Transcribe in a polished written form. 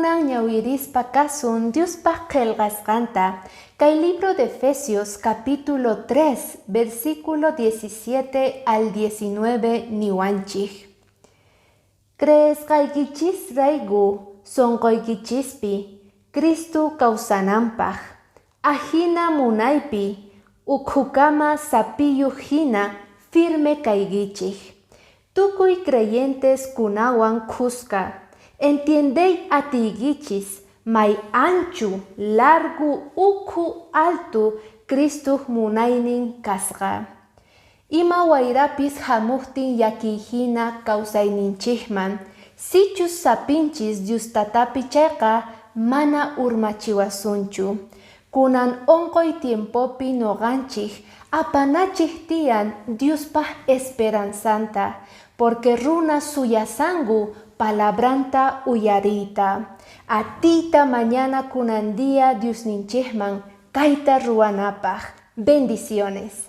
kunan ñawirispa kasun Diospa qelqasqanta, kay libro de Efesios capítulo 3, versículo 17 al 19 niwanchik. Creesqaykichis rayku sonqoykichispi, Cristo kawsanampaq, ahina munaypi, ukhukama sapiyuq hina firme kaykichik. Tukuy creyentes kunawan kuska, entiendey atiykichis, may anchu, largu, ukhu, altu, Cristo munaynin kasqa. Ima wayrapis hamuqtin yakiyhina kawsayninchikman, sichus sapinchis Diostatapi chayqa mana urmachiwasunchu. Kunan onqoy tiempopi noqanchik apanachik tiyan Diospaq esperanzanta, porque runa suyasangu palabranta uyarita. Atita mañana kunan día Diosninchikman kayta ruwanapaq. Bendiciones.